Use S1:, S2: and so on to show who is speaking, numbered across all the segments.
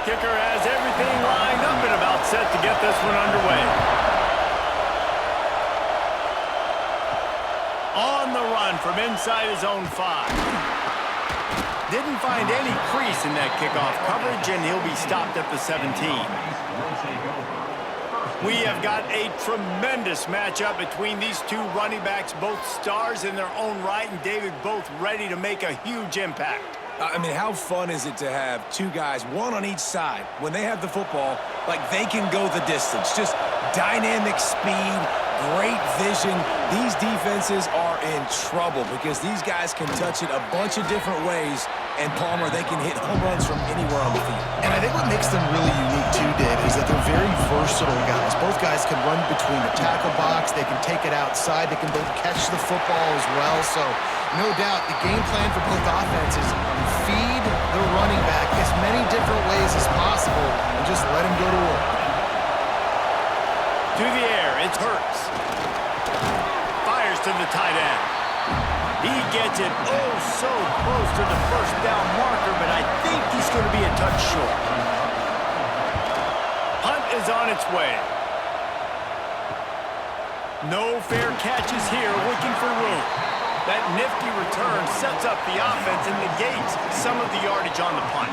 S1: kicker has everything lined up and about set to get this one underway. On the run from inside his own 5. Didn't find any crease in that kickoff coverage, and he'll be stopped at the 17. We have got a tremendous matchup between these two running backs, both stars in their own right, and David, both ready to make a huge impact.
S2: I mean, how fun is it to have two guys, one on each side, when they have the football, like they can go the distance. Just dynamic speed, great vision. These defenses are in trouble because these guys can touch it a bunch of different ways, and Palmer, they can hit home runs from anywhere on the field.
S3: And I think what makes them really unique too, Dave, is that they're very versatile guys. Both guys can run between the tackle box. They can take it outside. They can both catch the football as well. So no doubt the game plan for both offenses, feed the running back as many different ways as possible and just let him go to work.
S1: To the air, it's Hurts. Fires to the tight end. He gets it oh so close to the first down marker, but I think he's going to be a touch short. Hunt is on its way. No fair catches here, looking for room. That nifty return sets up the offense and negates some of the yardage on the punt.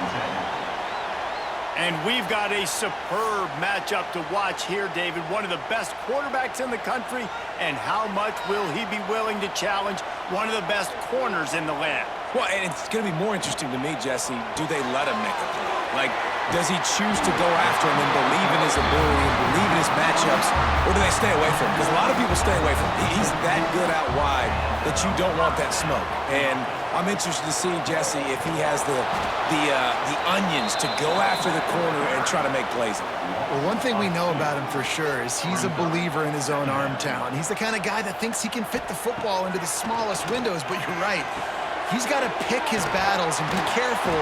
S1: And we've got a superb matchup to watch here, David. One of the best quarterbacks in the country, and how much will he be willing to challenge one of the best corners in the land?
S2: Well, and it's going to be more interesting to me, Jesse, do they let him make a play? Like, does he choose to go after him and believe in his ability and believe in his matchups, or do they stay away from him? Because a lot of people stay away from him. He's that good out wide that you don't want that smoke. And I'm interested to see, Jesse, if he has the onions to go after the corner and try to make plays.
S3: Well, one thing we know about him for sure is he's a believer in his own arm talent. He's the kind of guy that thinks he can fit the football into the smallest windows, but you're right. He's got to pick his battles and be careful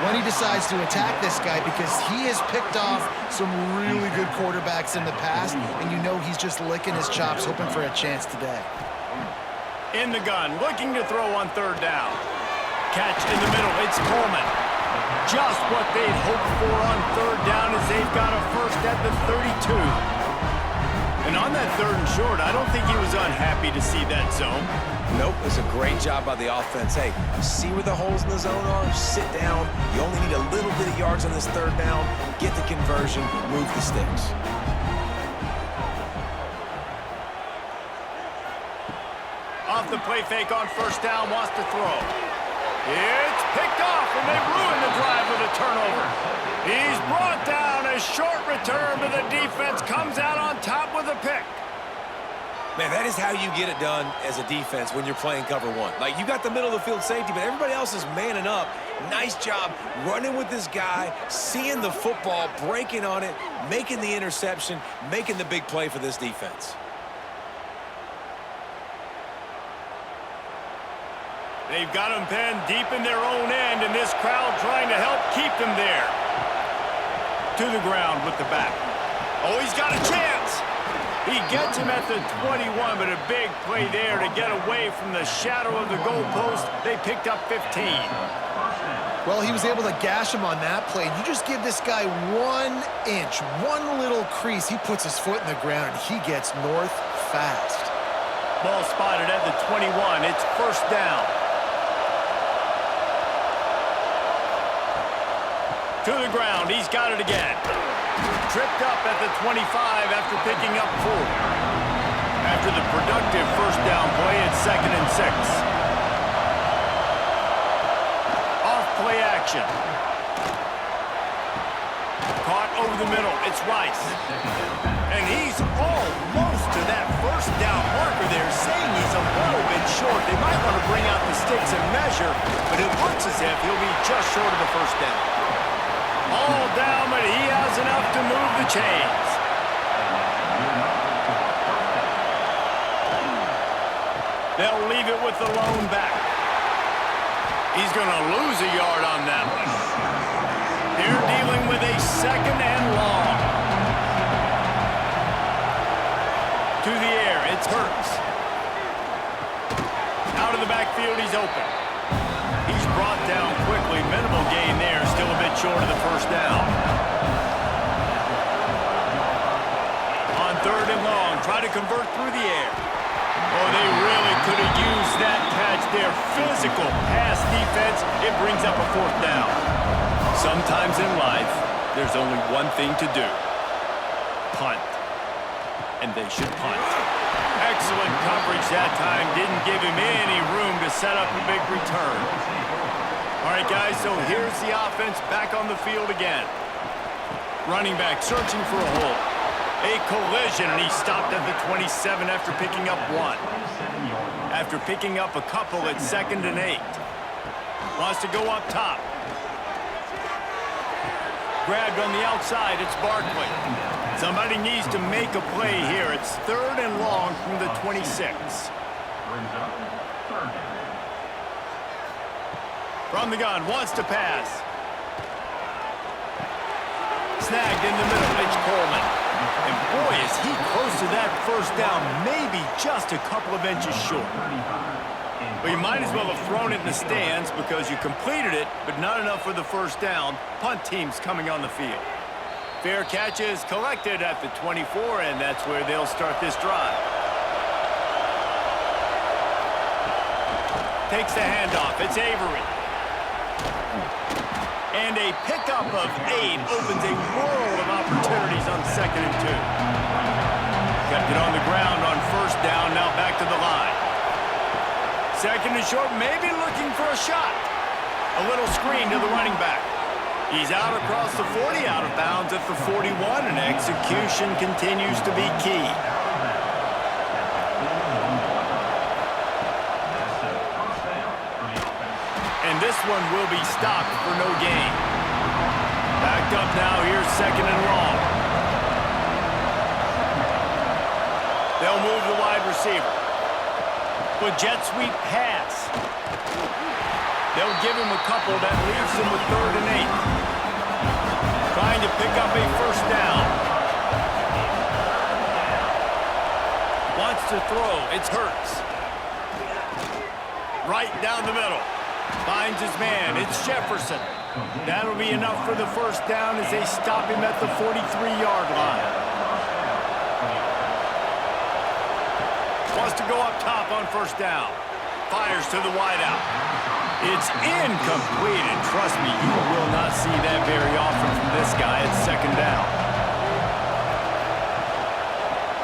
S3: when he decides to attack this guy because he has picked off some really good quarterbacks in the past, and you know he's just licking his chops, hoping for a chance today.
S1: In the gun, looking to throw on third down. Catch in the middle, it's Coleman. Just what they'd hoped for on third down as they've got a first at the 32. And on that third and short, I don't think he was unhappy to see that zone.
S2: Nope, it was a great job by the offense. Hey, see where the holes in the zone are, sit down. You only need a little bit of yards on this third down, get the conversion, move the sticks.
S1: Off the play fake on first down, wants to throw. It's picked off, and they ruin the drive with a turnover. He's brought down. A short return, but the defense comes out on top with a pick.
S2: Man, that is how you get it done as a defense when you're playing cover one. Like, you got the middle of the field safety, but everybody else is manning up. Nice job running with this guy, seeing the football, breaking on it, making the interception, making the big play for this defense.
S1: They've got them pinned deep in their own end, and this crowd trying to help keep them there. To the ground with the back. Oh, he's got a chance. He gets him at the 21, but a big play there to get away from the shadow of the goalpost. They picked up 15.
S3: Well, he was able to gash him on that play. You just give this guy 1 inch, one little crease. He puts his foot in the ground, and he gets north fast.
S1: Ball spotted at the 21. It's first down. To the ground. He's got it again. Tripped up at the 25 after picking up 4. After the productive first down play, it's 2nd and 6. Off play action. Caught over the middle. It's Rice. And he's almost to that first down marker there, saying he's a little bit short. They might want to bring out the sticks and measure, but it looks as if he'll be just short of the first down. All down, but he has enough to move the chains. They'll leave it with the lone back. He's going to lose a yard on that one. They're dealing with a 2nd and long. To the air, it's Hurts. Out of the backfield, he's open. He's brought down quickly. Minimal gain there, still a bit short of the first down. On 3rd and long, try to convert through the air. Oh, they really could have used that catch there. Physical pass defense, it brings up a 4th down. Sometimes in life, there's only one thing to do. Punt. And they should punt. Excellent coverage that time. Didn't give him any room to set up a big return. All right, guys, so here's the offense back on the field again. Running back searching for a hole. A collision, and he stopped at the 27 after picking up 1. After picking up a couple at 2nd and 8. Wants to go up top. Grabbed on the outside, it's Barkley. Somebody needs to make a play here. It's 3rd and long from the 26. From the gun, wants to pass. Snagged in the middle, it's Coleman. And boy, is he close to that first down, maybe just a couple of inches short. But you might as well have thrown it in the stands because you completed it, but not enough for the first down. Punt team's coming on the field. Fair catch is collected at the 24, and that's where they'll start this drive. Takes the handoff. It's Avery. And a pickup of 8 opens a world of opportunities on 2nd and 2. Kept it on the ground on 1st down, now back to the line. 2nd and short, maybe looking for a shot. A little screen to the running back. He's out across the 40, out of bounds at the 41, and execution continues to be key. And this one will be stopped for no gain. Backed up now, here's 2nd and long. They'll move the wide receiver. With jet sweep pass. They'll give him a couple that leaves him with 3rd and 8. Trying to pick up a first down. Wants to throw, it's Hurts. Right down the middle. Finds his man, it's Jefferson. That'll be enough for the first down as they stop him at the 43-yard line. Wants to go up top on first down. Fires to the wideout. It's incomplete, and trust me, you will not see that very often from this guy at 2nd down.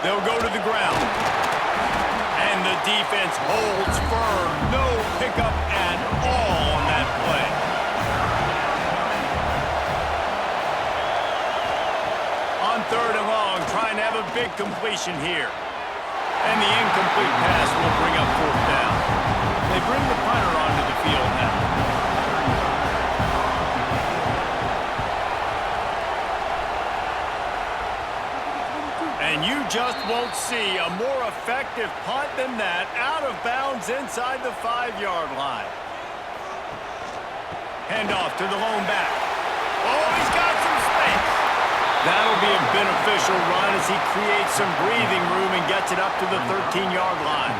S1: They'll go to the ground. And the defense holds firm. No pickup at all on that play. On 3rd and long, trying to have a big completion here. And the incomplete pass will bring up 4th down. They bring the punter onto the field now. And you just won't see a more effective punt than that, out of bounds inside the 5-yard line. Handoff to the lone back. Oh, he's got some space. That'll be a beneficial run as he creates some breathing room and gets it up to the 13-yard line.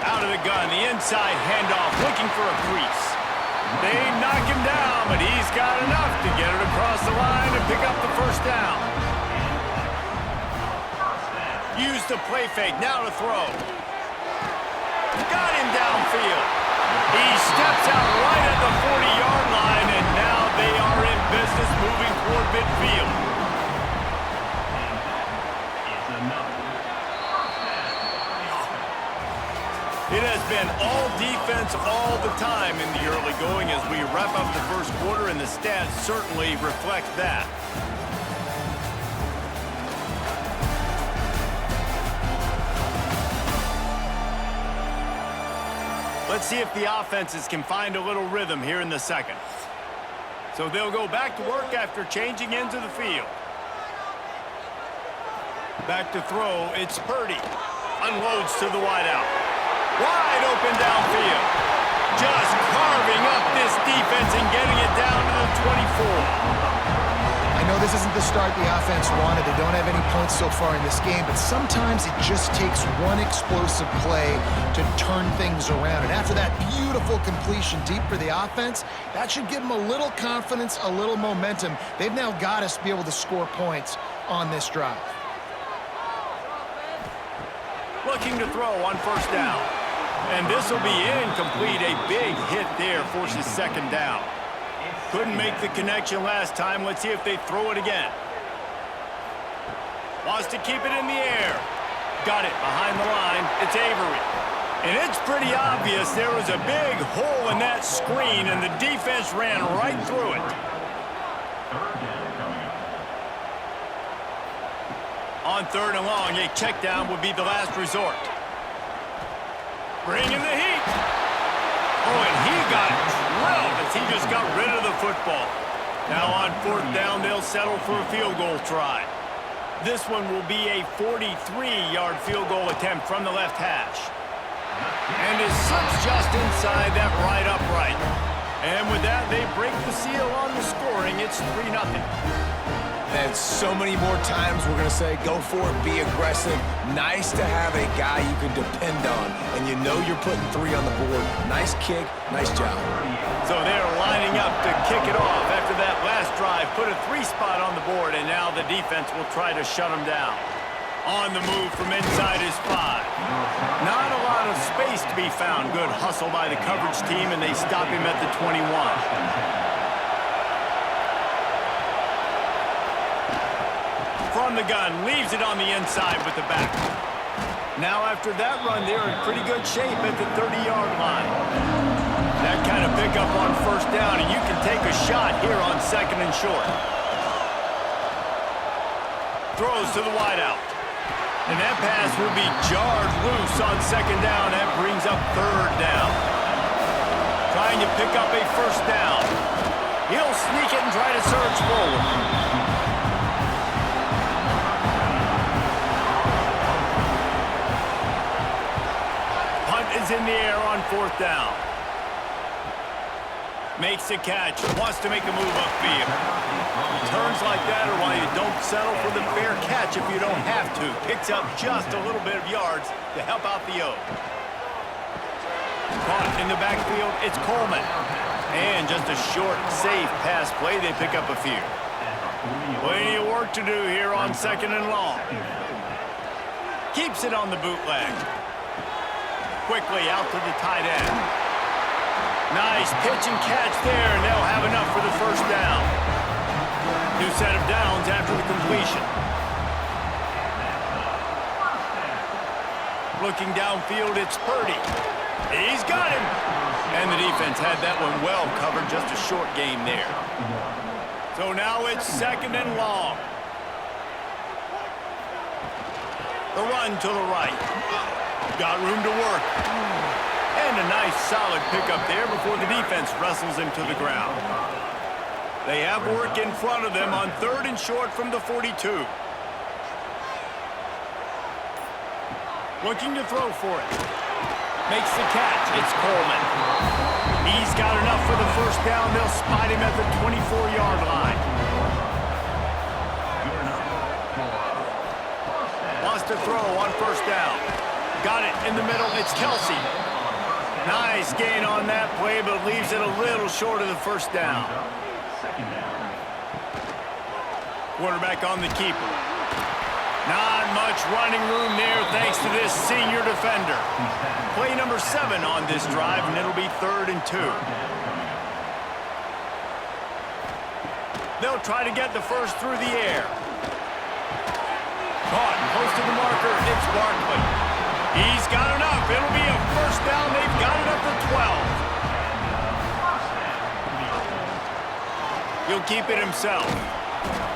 S1: Out of the gun, the inside handoff, looking for a crease. They knock him down, but he's got enough to get it across the line and pick up the first down. Use the play fake, now to throw. Got him downfield. He steps out right at the 40-yard line, and now they are in business moving toward midfield. It has been all defense all the time in the early going as we wrap up the first quarter, and the stats certainly reflect that. Let's see if the offenses can find a little rhythm here in the second. So they'll go back to work after changing into the field. Back to throw, it's Purdy. Unloads to the wideout. Wide open downfield. Just carving up this defense and getting it down to the 24.
S3: I know this isn't the start the offense wanted. They don't have any points so far in this game, but sometimes it just takes one explosive play to turn things around. And after that beautiful completion deep for the offense, that should give them a little confidence, a little momentum. They've now got us to be able to score points on this drive.
S1: Looking to throw on first down. And this will be incomplete. A big hit there forces second down. Couldn't make the connection last time. Let's see if they throw it again. Wants to keep it in the air. Got it behind the line. It's Avery. And it's pretty obvious there was a big hole in that screen, and the defense ran right through it. On third and long, a check down would be the last resort. Bringing the heat. Oh, and he got drilled as he just got rid of the football. Now on fourth down, they'll settle for a field goal try. This one will be a 43-yard field goal attempt from the left hash. And it slips just inside that right upright. And with that, they break the seal on the scoring. It's 3-0.
S2: And so many more times we're going to say, go for it, be aggressive. Nice to have a guy you can depend on, and you know you're putting 3 on the board. Nice kick, nice job.
S1: So they're lining up to kick it off after that last drive. Put a 3 spot on the board, and now the defense will try to shut them down. On the move from inside his 5. Not a lot of space to be found. Good hustle by the coverage team, and they stop him at the 21. From the gun, leaves it on the inside with the back. Now after that run, they're in pretty good shape at the 30-yard line. That kind of pickup on first down, and you can take a shot here on second and short. Throws to the wideout. And that pass will be jarred loose on second down. That brings up third down. Trying to pick up a first down. He'll sneak it and try to surge forward. Is in the air on fourth down. Makes the catch. Wants to make a move upfield. Turns like that are why you don't settle for the fair catch if you don't have to. Picks up just a little bit of yards to help out the O. Caught in the backfield. It's Coleman. And just a short, safe pass play. They pick up a few. Plenty of work to do here on second and long. Keeps it on the bootleg. Quickly out to the tight end. Nice pitch and catch there, and they'll have enough for the first down. New set of downs after the completion. Looking downfield, it's Purdy. He's got him. And the defense had that one well covered, just a short gain there. So now it's second and long. The run to the right. Got room to work. And a nice solid pickup there before the defense wrestles him to the ground. They have work in front of them on third and short from the 42. Looking to throw for it. Makes the catch. It's Coleman. He's got enough for the first down. They'll spot him at the 24-yard line. Wants to throw on first down. Got it in the middle. It's Kelsey. Nice gain on that play, but leaves it a little short of the first down. Quarterback on the keeper. Not much running room there thanks to this senior defender. Play number 7 on this drive, and it'll be 3rd and 2. They'll try to get the first through the air. Caught close to the marker. It's Barkley. He's got enough. It'll be a first down. They've got it up to 12. He'll keep it himself.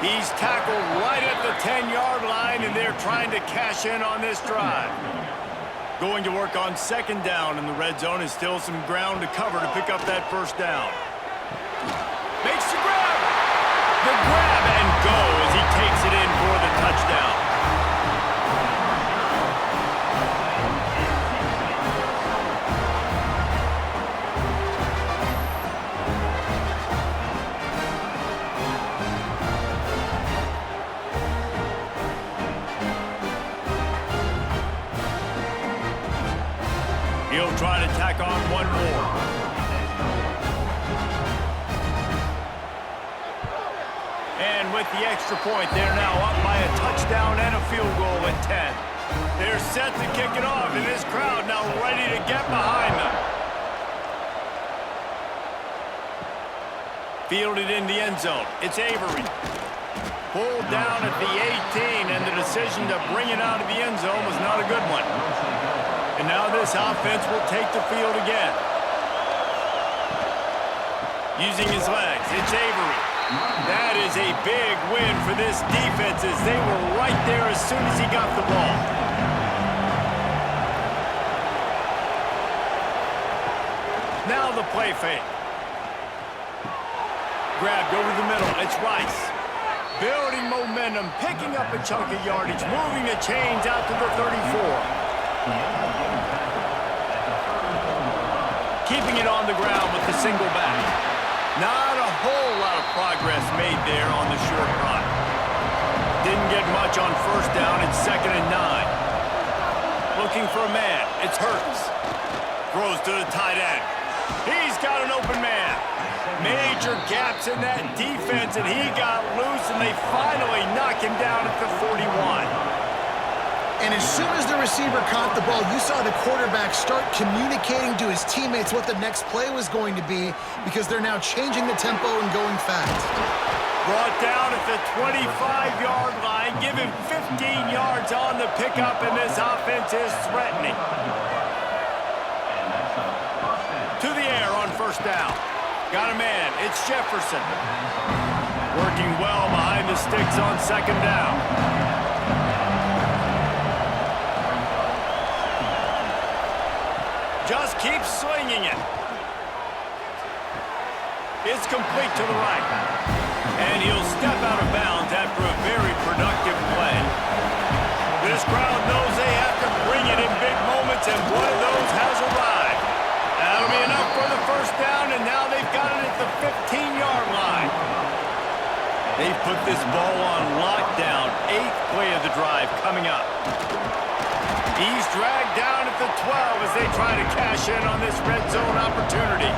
S1: He's tackled right at the 10-yard line, and they're trying to cash in on this drive. Going to work on second down, and the red zone is still some ground to cover to pick up that first down. Makes the grab. The grab and go as he takes it in for the touchdown. He'll try to tack on one more. And with the extra point, they're now up by a touchdown and a field goal at 10. They're set to kick it off, and this crowd now ready to get behind them. Fielded in the end zone. It's Avery. Pulled down at the 18, and the decision to bring it out of the end zone was not a good one. And now this offense will take the field again. Using his legs, it's Avery. That is a big win for this defense as they were right there as soon as he got the ball. Now the play fake. Grabbed over the middle. It's Rice. Building momentum, picking up a chunk of yardage, moving the chains out to the 34. Keeping it on the ground with the single back. Not a whole lot of progress made there on the short run. Didn't get much on first down. It's 2nd and 9. Looking for a man. It's Hurts. Throws to the tight end. He's got an open man. Major gaps in that defense, and he got loose, and they finally knock him down at the 41.
S3: And as soon as the receiver caught the ball, you saw the quarterback start communicating to his teammates what the next play was going to be because they're now changing the tempo and going fast.
S1: Brought down at the 25-yard line. Give him 15 yards on the pickup, and this offense is threatening. To the air on first down. Got a man. It's Jefferson. Working well behind the sticks on 2nd down. Just keep swinging it. It's complete to the right. And he'll step out of bounds after a very productive play. This crowd knows they have to bring it in big moments, and one of those has arrived. That'll be enough for the first down, and now they've got it at the 15-yard line. They've put this ball on lockdown. 8th play of the drive coming up. He's dragged down at the 12 as they try to cash in on this red zone opportunity.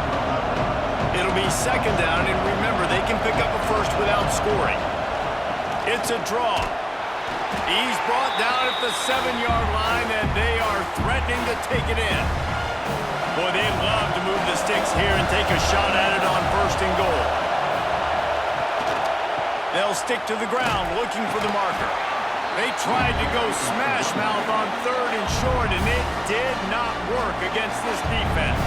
S1: It'll be 2nd down, and remember, they can pick up a first without scoring. It's a draw. He's brought down at the 7-yard line, and they are threatening to take it in. Boy, they love to move the sticks here and take a shot at it on 1st and goal. They'll stick to the ground looking for the marker. They tried to go smash mouth on 3rd and short, and it did not work against this defense.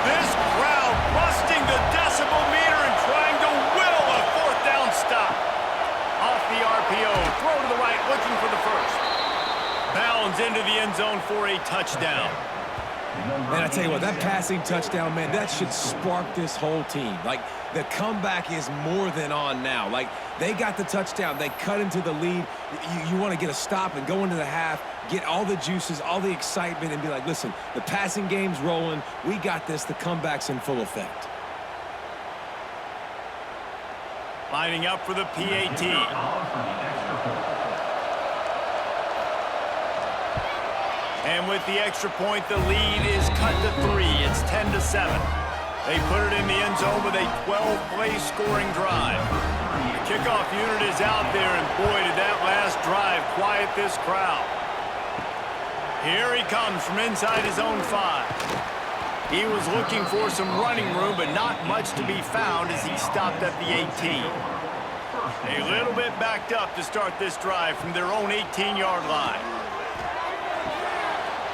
S1: This crowd busting the decibel meter and trying to will a 4th down stop. Off the RPO, throw to the right, looking for the first. Bounds into the end zone for a touchdown.
S2: Man, I tell you what, that passing touchdown, man, that should spark this whole team. Like, the comeback is more than on now. Like, they got the touchdown. They cut into the lead. You want to get a stop and go into the half, get all the juices, all the excitement, and be like, listen, the passing game's rolling. We got this. The comeback's in full effect.
S1: Lining up for the PAT. And with the extra point, the lead is cut to 3. It's 10-7. They put it in the end zone with a 12-play scoring drive. The kickoff unit is out there, and boy, did that last drive quiet this crowd. Here he comes from inside his own 5. He was looking for some running room, but not much to be found as he stopped at the 18. A little bit backed up to start this drive from their own 18-yard line.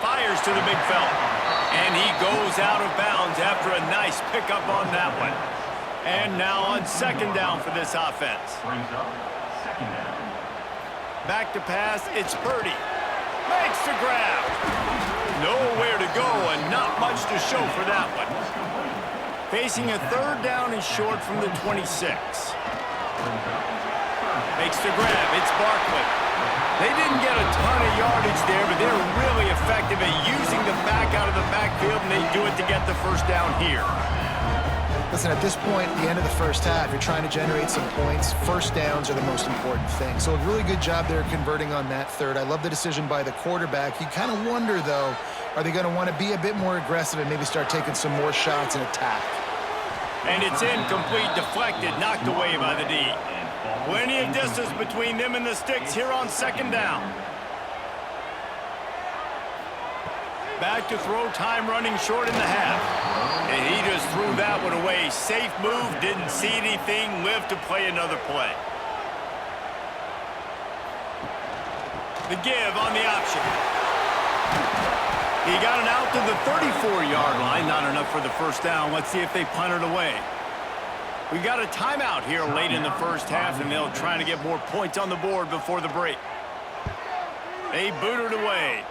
S1: Fires to the big fella. And he goes out of bounds after a nice pickup on that one. And now on 2nd down for this offense. Back to pass, it's Purdy. Makes the grab. Nowhere to go and not much to show for that one. Facing a 3rd down and short from the 26. Makes the grab, it's Barkley. They didn't get a ton of yardage there, but they're really effective at using the back out of the backfield, and they do it to get the first down here.
S3: Listen, at this point, at the end of the first half, you're trying to generate some points. First downs are the most important thing. So a really good job there converting on that third. I love the decision by the quarterback. You kind of wonder, though, are they going to want to be a bit more aggressive and maybe start taking some more shots and attack?
S1: And it's incomplete, deflected, knocked away by the D. Plenty of distance between them and the sticks here on second down. Back to throw, time running short in the half. And he just threw that one away. Safe move, didn't see anything, lived to play another play. The give on the option. He got it out to the 34-yard line. Not enough for the first down. Let's see if they punt it away. We got a timeout here late in the first half, and they'll try to get more points on the board before the break. They boot it away.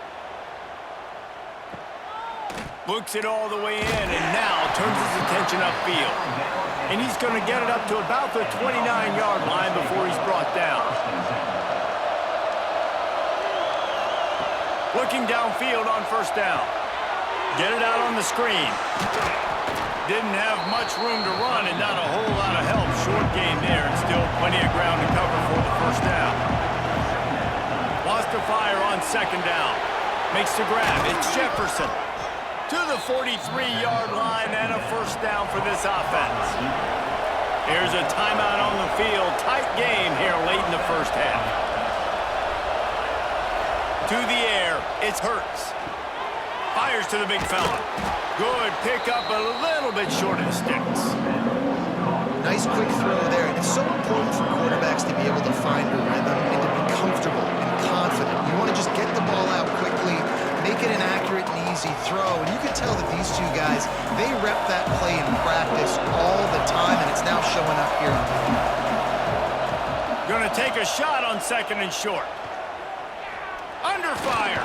S1: Looks it all the way in, and now turns his attention upfield. And he's going to get it up to about the 29-yard line before he's brought down. Looking downfield on first down. Get it out on the screen. Didn't have much room to run and not a whole lot of help. Short game there, and still plenty of ground to cover for the first down. Lost to fire on second down. Makes the grab. It's Jefferson. To the 43-yard line and a first down for this offense. Here's a timeout on the field. Tight game here late in the first half. To the air, it's Hurts. Fires to the big fella. Good pickup, a little bit short of the sticks.
S3: Nice quick throw there. It's so important for quarterbacks to be able to find a rhythm and to be comfortable and confident. You want to just get the ball out quickly, make it an accurate and easy throw. And you can tell that these two guys, they rep that play in practice all the time, and it's now showing up here on the field.
S1: Going to take a shot on second and short. Under fire.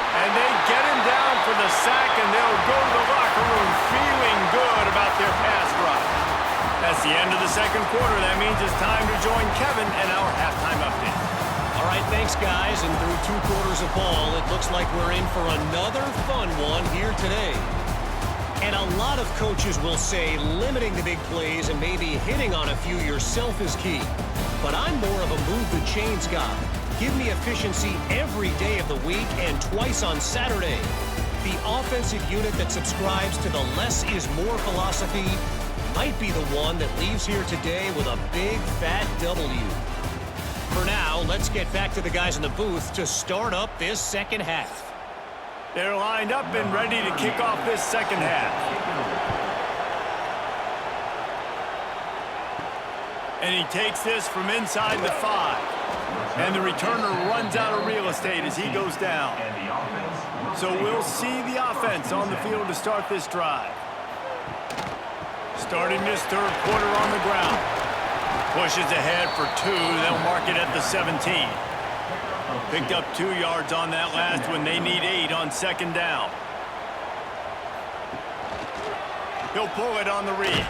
S1: And they get him down for the sack, and they'll go to the locker room feeling good about their pass rush. That's the end of the second quarter. That means it's time to join Kevin and our halftime update.
S4: All right, thanks, guys. And through 2 quarters of ball, it looks like we're in for another fun one here today. And a lot of coaches will say limiting the big plays and maybe hitting on a few yourself is key. But I'm more of a move the chains guy. Give me efficiency every day of the week and twice on Saturday. The offensive unit that subscribes to the less is more philosophy might be the one that leaves here today with a big fat W. For now, let's get back to the guys in the booth to start up this second half.
S1: They're lined up and ready to kick off this second half. And he takes this from inside the 5. And the returner runs out of real estate as he goes down. So we'll see the offense on the field to start this drive. Starting this third quarter on the ground. Pushes ahead for 2. They'll mark it at the 17. Picked up 2 yards on that last one. They need 8 on second down. He'll pull it on the read.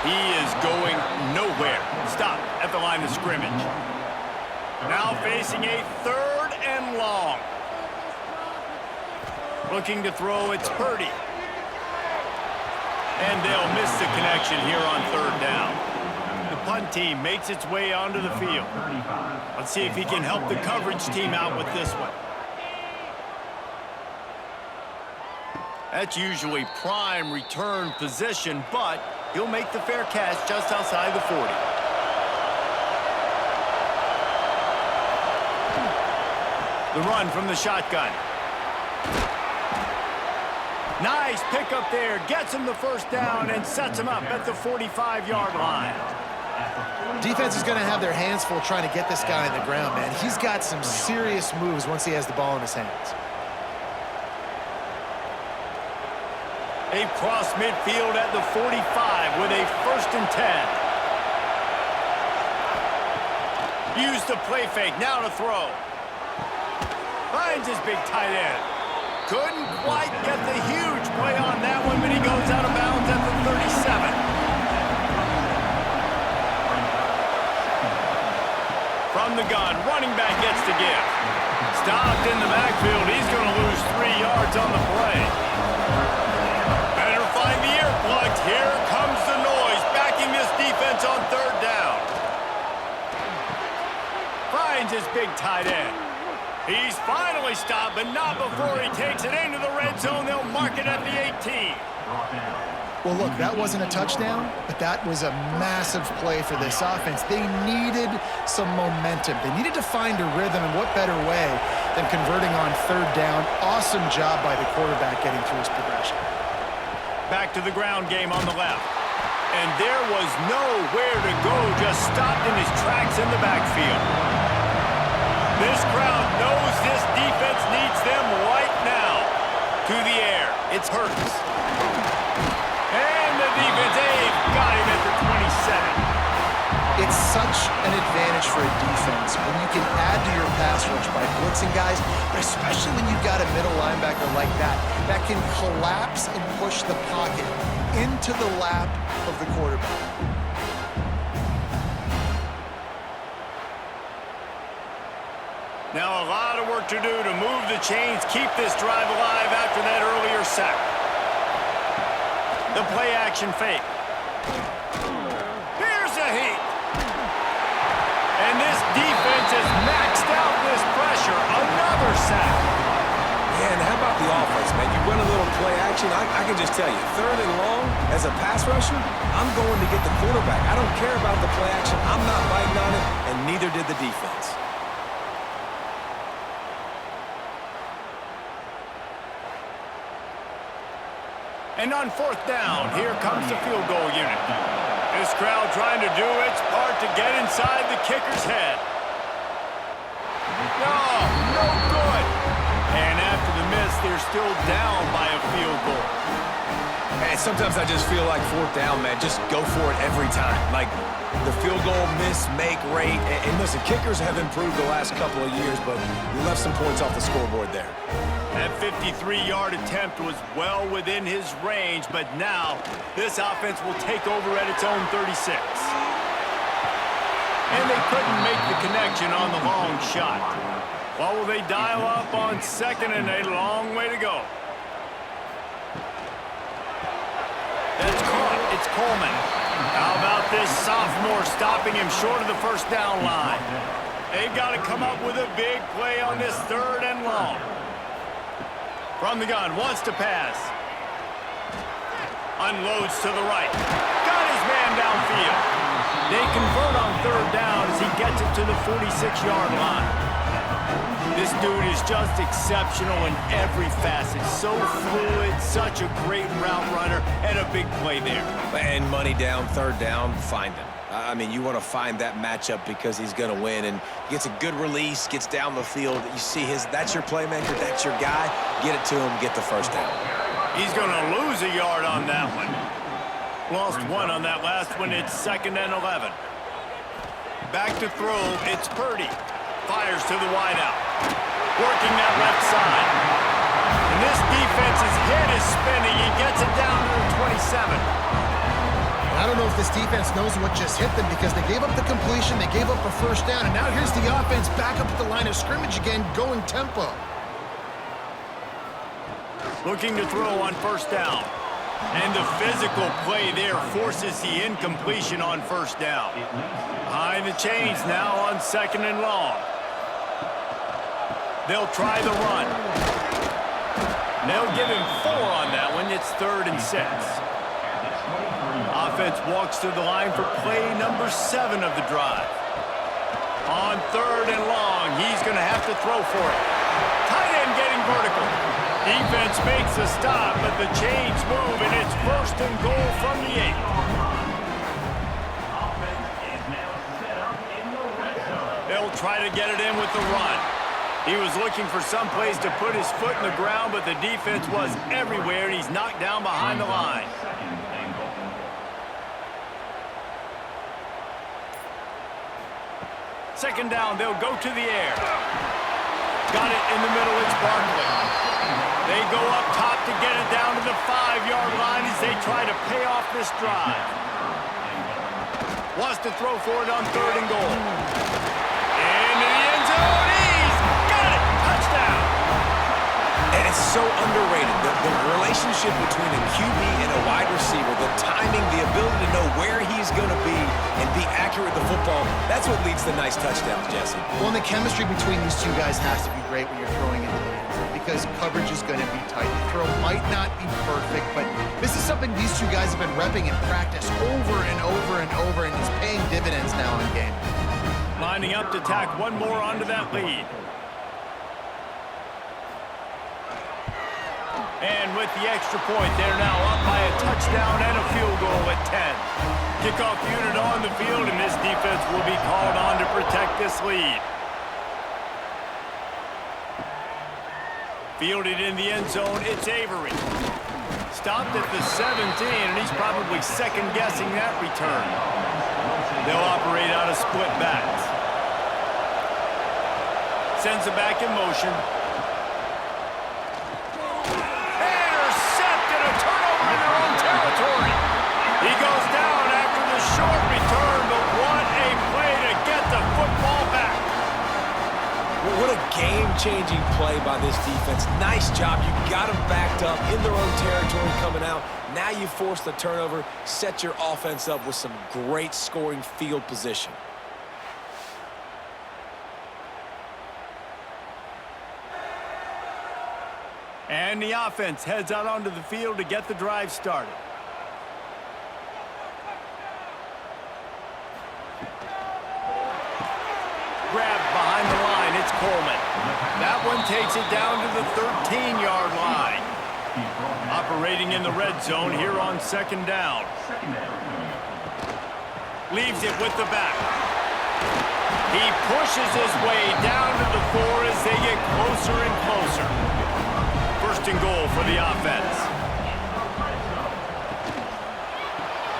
S1: He is going nowhere. Stop at the line of scrimmage. Now facing a 3rd and long. Looking to throw, it's Purdy. And they'll miss the connection here on 3rd down. The punt team makes its way onto the field. Let's see if he can help the coverage team out with this one. That's usually prime return position, but he'll make the fair catch just outside the 40. The run from the shotgun. Nice pickup there. Gets him the first down and sets him up at the 45-yard line.
S3: Defense is going to have their hands full trying to get this guy on the ground, man. He's got some serious moves once he has the ball in his hands.
S1: They cross midfield at the 45 with a 1st and 10. Use the play fake. Now to throw. Finds his big tight end. Couldn't quite get the huge play on that one, but he goes out of bounds at the 37. From the gun, running back gets to give. Stopped in the backfield. He's going to lose 3 yards on the play. Better find the earplugs. Here comes the his big tight end. He's finally stopped, but not before he takes it into the red zone. They'll mark it at the 18.
S3: Well, look, that wasn't a touchdown, but that was a massive play for this offense. They needed some momentum. They needed to find a rhythm, and what better way than converting on third down. Awesome job by the quarterback getting through his progression.
S1: Back to the ground game on the left. And there was nowhere to go, just stopped in his tracks in the backfield. This crowd knows this defense needs them right now. To the air, it's Hurts. And the defense, they've got him at the 27.
S3: It's such an advantage for a defense when you can add to your pass rush by blitzing guys, but especially when you've got a middle linebacker like that can collapse and push the pocket into the lap of the quarterback.
S1: Now a lot of work to do to move the chains, keep this drive alive after that earlier sack. The play action fake. Here's a heat. And this defense has maxed out this pressure. Another sack.
S2: Man, how about the offense, man? You run a little play action. I can just tell you, third and long, as a pass rusher, I'm going to get the quarterback. I don't care about the play action. I'm not biting on it, and neither did the defense.
S1: And on fourth down, here comes the field goal unit. This crowd trying to do its part to get inside the kicker's head. No good. And after the miss, they're still down by a field goal.
S2: And sometimes I just feel like fourth down, man, just go for it every time. Like the field goal miss-make rate. And listen, kickers have improved the last couple of years, but we left some points off the scoreboard there.
S1: That 53-yard attempt was well within his range, but now this offense will take over at its own 36. And they couldn't make the connection on the long shot. Well, will they dial up on second, and a long way to go. That's caught. It's Coleman. How about this sophomore stopping him short of the first down line? They've got to come up with a big play on this third and long. From the gun, wants to pass. Unloads to the right. Got his man downfield. They convert on third down as he gets it to the 46-yard line. This dude is just exceptional in every facet. So fluid, such a great route runner, and a big play there.
S2: And money down, third down, find him. I mean, you want to find that matchup because he's going to win, and gets a good release, gets down the field. You see that's your playmaker, that's your guy. Get it to him, get the first down.
S1: He's going to lose a yard on that one. Lost one on that last one. It's 2nd and 11. Back to throw. It's Purdy. Fires to the wideout. Working that left side. And this defense's head is spinning. He gets it down to the 27.
S3: I don't know if this defense knows what just hit them because they gave up the completion, they gave up a first down, and now here's the offense back up at the line of scrimmage again, going tempo.
S1: Looking to throw on first down. And the physical play there forces the incompletion on first down. Behind the chains now on 2nd and long. They'll try the run. They'll give him 4 on that one. It's 3rd and 6. Offense walks to the line for play number 7 of the drive. On 3rd and long, he's going to have to throw for it. Tight end getting vertical. Defense makes a stop, but the chains move, and it's 1st and goal from the 8. They'll try to get it in with the run. He was looking for some place to put his foot in the ground, but the defense was everywhere, and he's knocked down behind the line. Second down, they'll go to the air. Got it in the middle, it's Barkley. They go up top to get it down to the 5-yard line as they try to pay off this drive. Wants to throw for it on 3rd and goal. Into the end zone, he's got it! Touchdown!
S2: And it's so underrated. The relationship between a QB and a wide receiver, the timing, the ability to know where he's going to be and be accurate with the football, that's what leads to nice touchdowns, Jesse.
S3: Well, and the chemistry between these two guys has to be great when you're throwing into the end zone because coverage is going to be tight. The throw might not be perfect, but this is something these two guys have been repping in practice over and over and over, and it's paying dividends now in game.
S1: Lining up to tack one more onto that lead. And with the extra point, they're now up by a touchdown and a field goal at 10. Kickoff unit on the field, and this defense will be called on to protect this lead. Fielded in the end zone, it's Avery. Stopped at the 17, and he's probably second-guessing that return. They'll operate out of split backs. Sends it back in motion. He goes down after the short return, but what a play to get the football back.
S2: What a game-changing play by this defense. Nice job. You got them backed up in their own territory coming out. Now you force the turnover, set your offense up with some great scoring field position.
S1: And the offense heads out onto the field to get the drive started. Grabbed behind the line, it's Coleman. That one takes it down to the 13-yard line. Operating in the red zone here on second down. Leaves it with the back. He pushes his way down to the 4 as they get closer and closer. First and goal for the offense.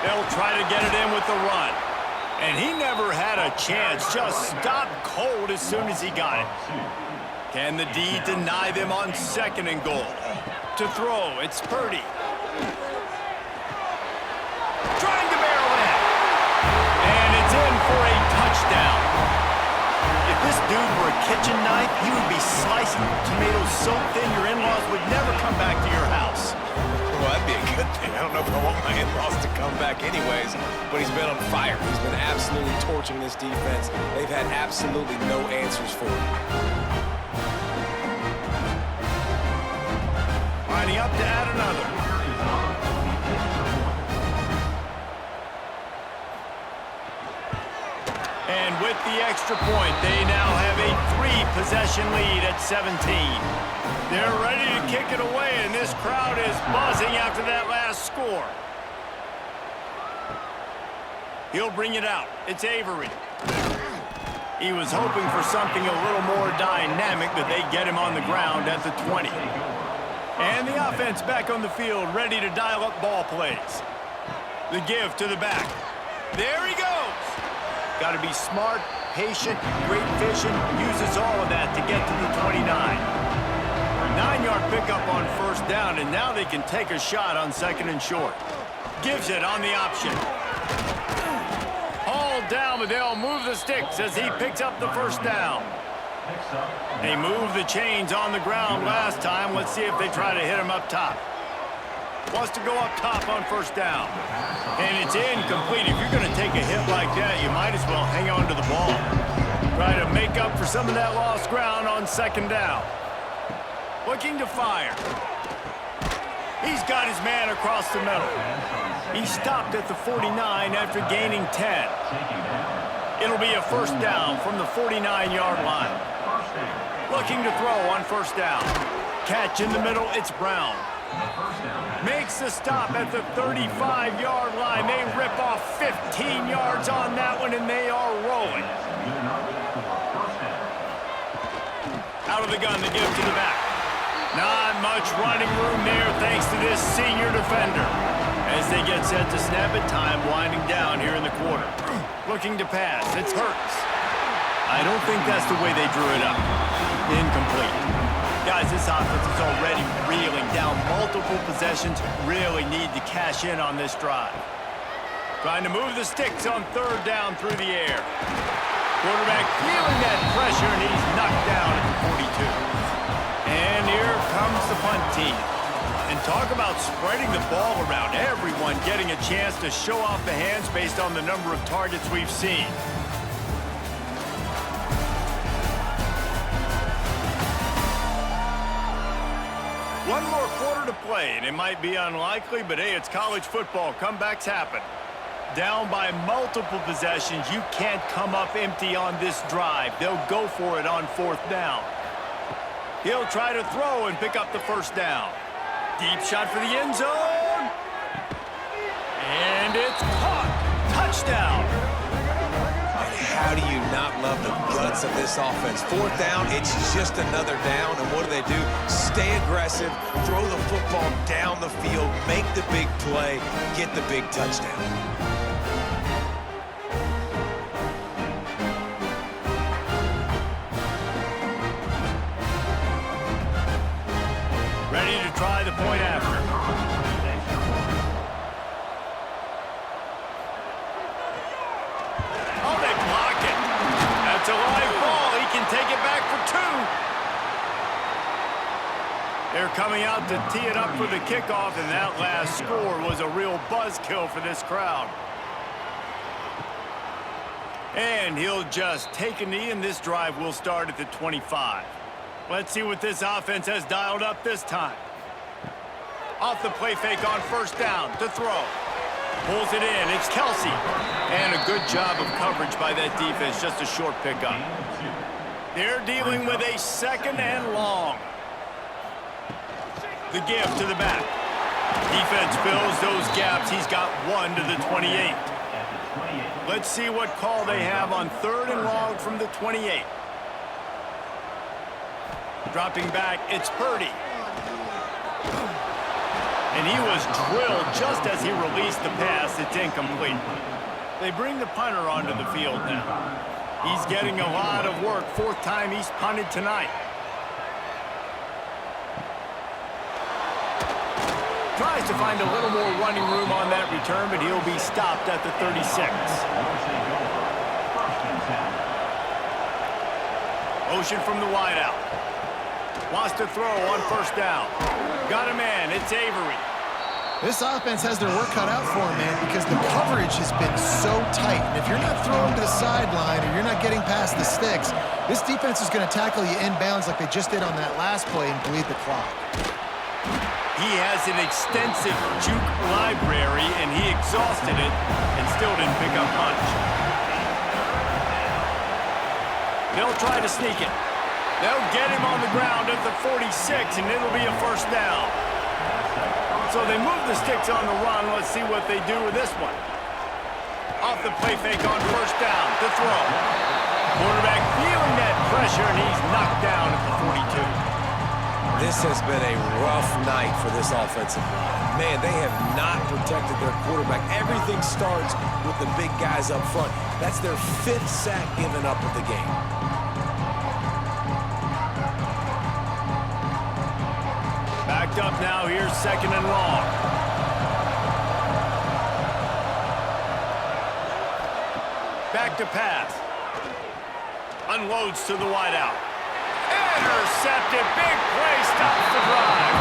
S1: They'll try to get it in with the run. And he never had a chance, just stopped cold as soon as he got it. Can the D deny them on second and goal? To throw, it's Purdy. Trying to barrel in. And it's in for a touchdown. If this dude were a kitchen knife, he would be slicing tomatoes so thin your in-laws would never come back to your house.
S2: Well, that'd be a good thing. I don't know if I want my in-laws to come back anyways, but he's been on fire. He's been absolutely torching this defense. They've had absolutely no answers for him.
S1: Lining up to add another. And with the extra point, they now have a 3-possession lead at 17. They're ready to kick it away, and this crowd is buzzing after that last score. He'll bring it out. It's Avery. He was hoping for something a little more dynamic, but they get him on the ground at the 20. And the offense back on the field, ready to dial up ball plays. The give to the back. There he goes. Got to be smart, patient, great vision. Uses all of that to get to the 29. 9-yard pickup on first down, and now they can take a shot on second and short. Gives it on the option. Hauled down, but they'll move the sticks as he picks up the first down. They moved the chains on the ground last time. Let's see if they try to hit him up top. Wants to go up top on first down. And it's incomplete. If you're going to take a hit like that, you might as well hang on to the ball. Try to make up for some of that lost ground on second down. Looking to fire. He's got his man across the middle. He stopped at the 49 after gaining 10. It'll be a first down from the 49-yard line. Looking to throw on first down. Catch in the middle, it's Brown. Makes the stop at the 35-yard line. They rip off 15 yards on that one, and they are rolling. Out of the gun, they give it to the back. Not much running room there thanks to this senior defender. As they get set to snap it, time winding down here in the quarter. Looking to pass, it's Hurts. I don't think that's the way they drew it up. Incomplete. Guys, this offense is already reeling down multiple possessions. Really need to cash in on this drive. Trying to move the sticks on third down through the air. Quarterback feeling that pressure, and he's knocked down at the 42. And here comes the punt spreading the ball around, everyone getting a chance to show off the hands based on the number of targets we've seen. One more quarter to play, and it might be unlikely, but hey, it's college football. Comebacks happen. Down by multiple possessions, you can't come up empty on this drive. They'll go for it on 4th down. He'll try to throw and pick up the 1st down. Deep shot for the end zone. And it's caught. Touchdown.
S2: And how do you not love the guts of this offense? 4th down, it's just another down. And what do? Stay aggressive, throw the football down the field, make the big play, get the big touchdown.
S1: Ready to try the point after. Oh, they block it. That's a live ball. He can take it back for 2. They're coming out to tee it up for the kickoff, and that last score was a real buzzkill for this crowd. And he'll just take a knee, and this drive will start at the 25. Let's see what this offense has dialed up this time. Off the play fake on 1st down to throw. Pulls it in. It's Kelsey. And a good job of coverage by that defense. Just a short pickup. They're dealing with a 2nd and long. The give to the back. Defense fills those gaps. He's got 1 to the 28. Let's see what call they have on 3rd and long from the 28. Dropping back, it's Purdy. And he was drilled just as he released the pass. It's incomplete. They bring the punter onto the field now. He's getting a lot of work. 4th time he's punted tonight. Tries to find a little more running room on that return, but he'll be stopped at the 36. Motion from the wideout. Wants to throw on 1st down. Got a man. It's Avery.
S3: This offense has their work cut out for them, man, because the coverage has been so tight. And if you're not throwing to the sideline or you're not getting past the sticks, this defense is going to tackle you inbounds like they just did on that last play and bleed the clock.
S1: He has an extensive juke library, and he exhausted it and still didn't pick up much. They'll try to sneak it. They'll get him on the ground at the 46, and it'll be a 1st down. So they move the sticks on the run. Let's see what they do with this one. Off the play fake on 1st down to throw. Quarterback feeling that pressure, and he's knocked down at the 42.
S2: This has been a rough night for this offensive line. Man, they have not protected their quarterback. Everything starts with the big guys up front. That's their 5th sack given up of the game.
S1: Backed up now. Here's 2nd and long. Back to pass. Unloads to the wideout. Intercepted. Big play. Stops the drive.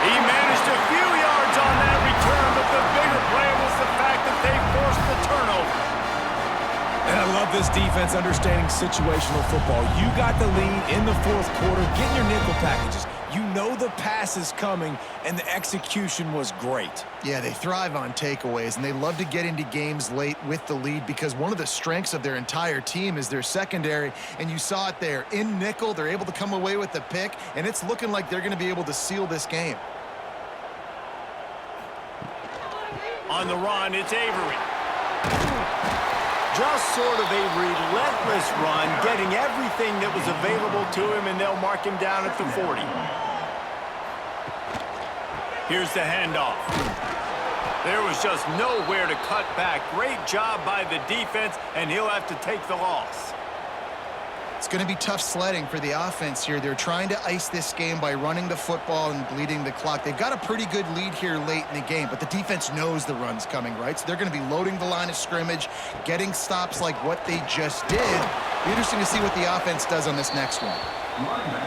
S1: He managed a few yards on that return, but the bigger play was the fact that they forced the turnover.
S2: And I love this defense understanding situational football. You got the lead in the 4th quarter. Get in your nickel packages. You know the pass is coming, and the execution was great.
S3: Yeah, they thrive on takeaways, and they love to get into games late with the lead because one of the strengths of their entire team is their secondary, and you saw it there. In nickel, they're able to come away with the pick, and it's looking like they're going to be able to seal this game.
S1: On the run, it's Avery. Just sort of a relentless run, getting everything that was available to him, and they'll mark him down at the 40. Here's the handoff. There was just nowhere to cut back. Great job by the defense, and he'll have to take the loss.
S3: It's going to be tough sledding for the offense here. They're trying to ice this game by running the football and bleeding the clock. They've got a pretty good lead here late in the game, but the defense knows the run's coming, right? So they're going to be loading the line of scrimmage, getting stops like what they just did. Be interesting to see what the offense does on this next one.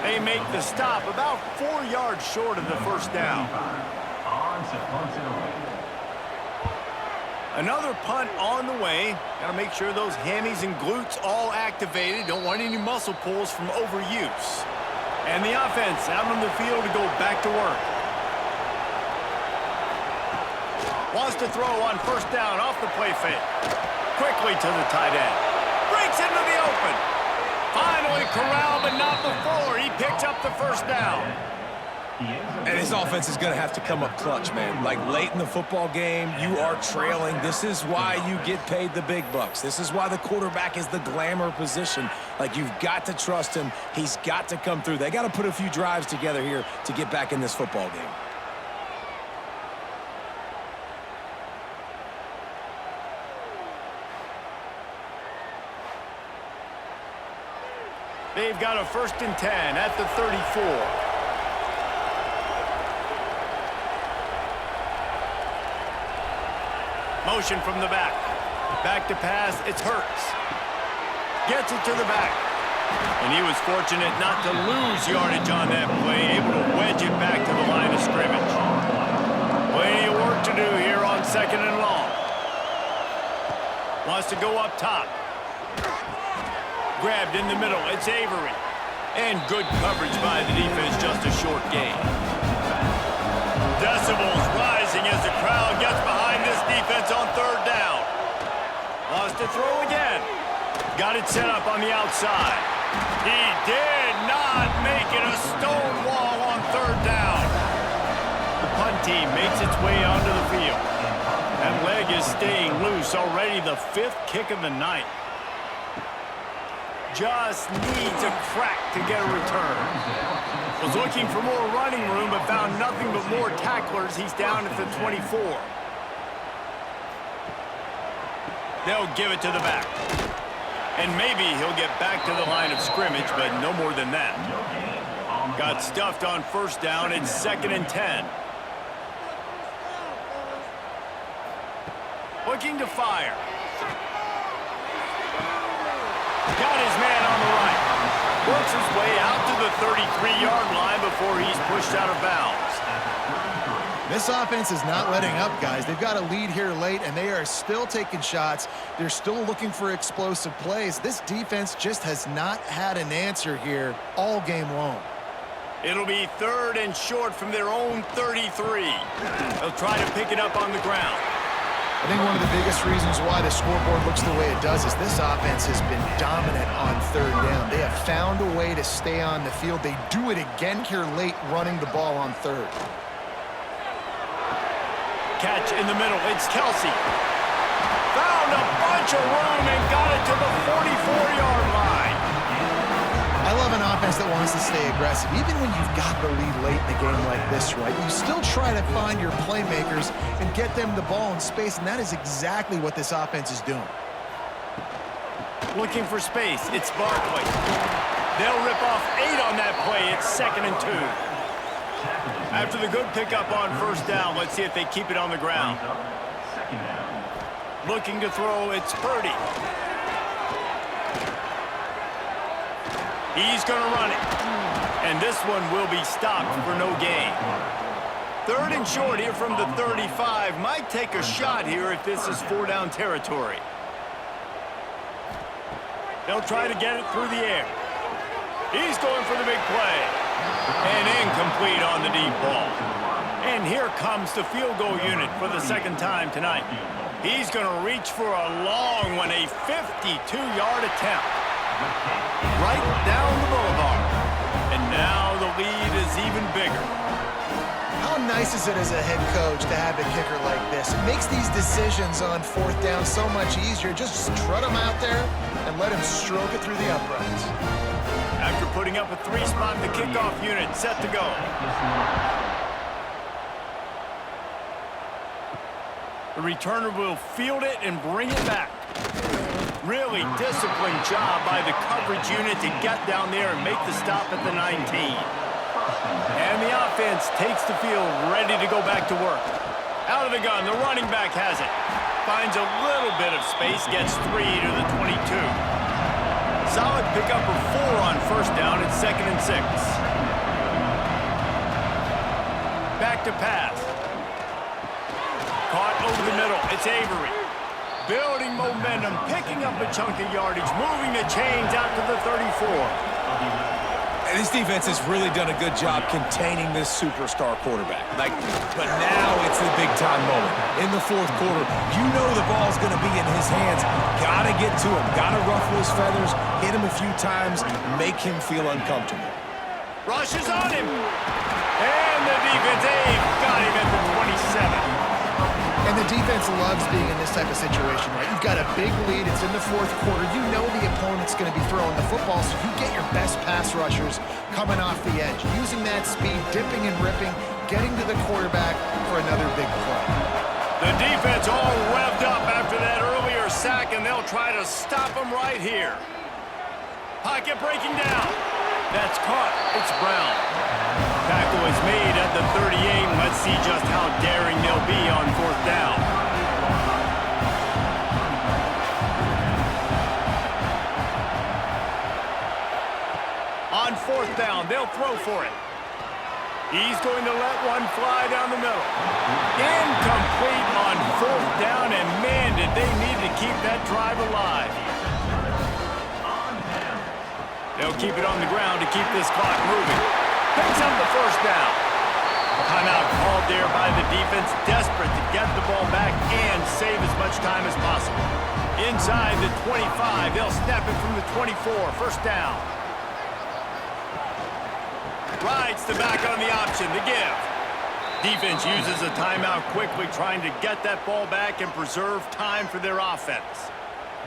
S1: They make the stop about 4 yards short of the 1st down. Another punt on the way. Got to make sure those hammies and glutes all activated. Don't want any muscle pulls from overuse. And the offense out on the field to go back to work. Wants to throw on first down off the play fake. Quickly to the tight end. Breaks into the open. Finally corralled, but not before. He picks up the first down.
S2: And his offense is going to have to come up clutch, man. Like, late in the football game, you are trailing. This is why you get paid the big bucks. This is why the quarterback is the glamour position. Like, you've got to trust him. He's got to come through. They got to put a few drives together here to get back in this football game.
S1: They've got a 1st and 10 at the 34. Motion from the back. Back to pass, it's Hurts. Gets it to the back. And he was fortunate not to lose yardage on that play, able to wedge it back to the line of scrimmage. Plenty of work to do here on 2nd and long. Wants to go up top. Grabbed in the middle, it's Avery. And good coverage by the defense, just a short gain. Decibels rising as the crowd gets behind this defense on 3rd down. Wants to throw again. Got it set up on the outside. He did not make it a stone wall on 3rd down. The punt team makes its way onto the field. That leg is staying loose, already the 5th kick of the night. Just needs a crack to get a return. Was looking for more running room, but found nothing but more tacklers. He's down at the 24. They'll give it to the back. And maybe he'll get back to the line of scrimmage, but no more than that. Got stuffed on 1st down. It's 2nd and 10. Looking to fire. Got his man on the right. Works his way out to the 33-yard line before he's pushed out of bounds.
S3: This offense is not letting up, guys. They've got a lead here late, and they are still taking shots. They're still looking for explosive plays. This defense just has not had an answer here all game long.
S1: It'll be 3rd and short from their own 33. They'll try to pick it up on the ground.
S3: I think one of the biggest reasons why the scoreboard looks the way it does is this offense has been dominant on 3rd down. They have found a way to stay on the field. They do it again here late, running the ball on 3rd.
S1: Catch in the middle. It's Kelsey. Found a bunch of room and got it to the 44-yard line.
S3: I love an offense that wants to stay aggressive. Even when you've got the lead late in a game like this, right, you still try to find your playmakers and get them the ball in space, and that is exactly what this offense is doing.
S1: Looking for space. It's Barkley. They'll rip off 8 on that play. It's 2nd and 2. After the good pickup on 1st down, let's see if they keep it on the ground. Looking to throw, it's Purdy. He's going to run it. And this one will be stopped for no gain. 3rd and short here from the 35. Might take a shot here if this is 4-down territory. They'll try to get it through the air. He's going for the big play. And incomplete on the deep ball. And here comes the field goal unit for the 2nd time tonight. He's going to reach for a long one, a 52-yard attempt. Right down the boulevard. And now the lead is even bigger.
S3: How nice is it as a head coach to have a kicker like this? It makes these decisions on 4th down so much easier. Just strut him out there and let him stroke it through the uprights.
S1: After putting up a 3-spot, the kickoff unit set to go. The returner will field it and bring it back. Really disciplined job by the coverage unit to get down there and make the stop at the 19. And the offense takes the field ready to go back to work. Out of the gun, the running back has it. Finds a little bit of space, gets 3 to the 22. Solid pickup of 4 on 1st down. It's 2nd and 6. Back to pass. it's Avery. Building momentum, picking up a chunk of yardage, moving the chains out to the 34.
S2: And this defense has really done a good job containing this superstar quarterback. But now it's the big-time moment. In the fourth quarter, you know the ball's going to be in his hands. Got to get to him. Got to ruffle his feathers, hit him a few times, make him feel uncomfortable.
S1: Rushes on him. And the defense, got him at the 27.
S3: And the defense loves being in this type of situation, right? You've got a big lead. It's in the fourth quarter. You know the opponent's going to be throwing the football, so you get your best pass rushers coming off the edge, using that speed, dipping and ripping, getting to the quarterback for another big play.
S1: The defense all revved up after that earlier sack, and they'll try to stop him right here. Pocket breaking down. That's caught. It's Brown. Tackle is made at the 38. Let's see just how daring they'll be on fourth down. On fourth down, they'll throw for it. He's going to let one fly down the middle. Incomplete on fourth down, and man, did they need to keep that drive alive. They'll keep it on the ground to keep this clock moving. Picks up the first down. Timeout called there by the defense, desperate to get the ball back and save as much time as possible. Inside the 25, they'll snap it from the 24, first down. Rides the back on the option, the give. Defense uses a timeout quickly, trying to get that ball back and preserve time for their offense.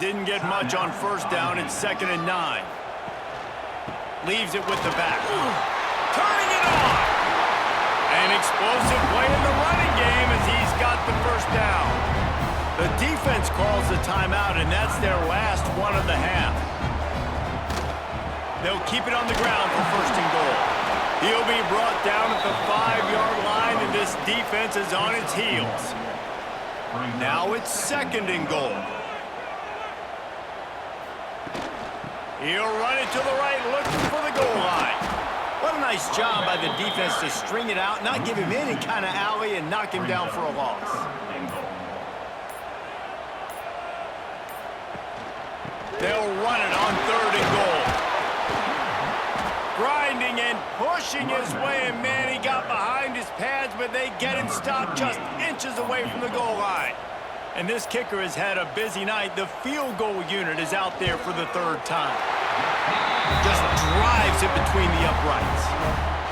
S1: Didn't get much on first down, it's 2nd and 9. Leaves it with the back. Turning it on! An explosive play in the running game as he's got the first down. The defense calls the timeout, and that's their last one of the half. They'll keep it on the ground for first and goal. He'll be brought down at the 5-yard line, and this defense is on its heels. Now it's 2nd and goal. He'll run it to the right, looking for the goal line. What a nice job by the defense to string it out, not give him any kind of alley, and knock him down for a loss. They'll run it on 3rd and goal. Grinding and pushing his way, and man, he got behind his pads, but they get him stopped just inches away from the goal line. And this kicker has had a busy night. The field goal unit is out there for the 3rd time. Just drives it between the uprights.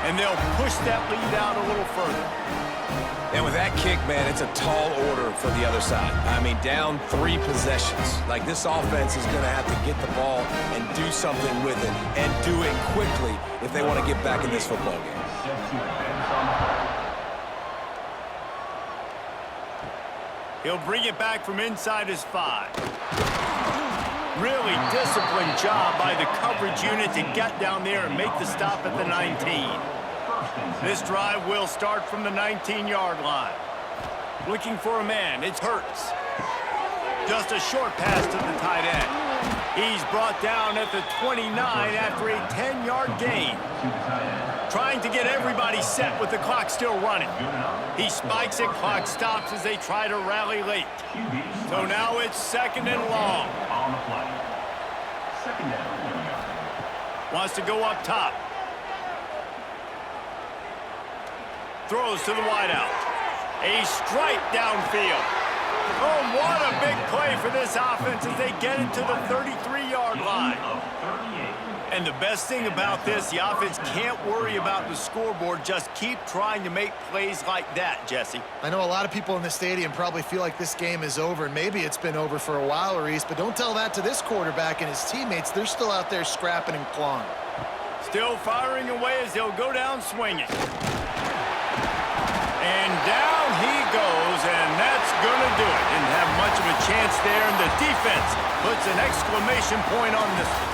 S1: And they'll push that lead out a little further.
S2: And with that kick, man, it's a tall order for the other side. I mean, down 3 possessions. Like, this offense is going to have to get the ball and do something with it, and do it quickly if they want to get back in this football game.
S1: He'll bring it back from inside his 5. Really disciplined job by the coverage unit to get down there and make the stop at the 19. This drive will start from the 19-yard line. Looking for a man, it's Hurts. Just a short pass to the tight end. He's brought down at the 29 after a 10-yard gain. Trying to get everybody set with the clock still running. He spikes it, clock stops as they try to rally late. So now it's 2nd and long. Wants to go up top. Throws to the wideout. A strike downfield. Oh, what a big play for this offense as they get it to the 33-yard line. And the best thing about this, the offense can't worry about the scoreboard. Just keep trying to make plays like that, Jesse.
S3: I know a lot of people in the stadium probably feel like this game is over, and maybe it's been over for a while, Reese, but don't tell that to this quarterback and his teammates. They're still out there scrapping and clawing.
S1: Still firing away as they'll go down swinging. And down he goes, and that's going to do it. Didn't have much of a chance there, and the defense puts an exclamation point on this one.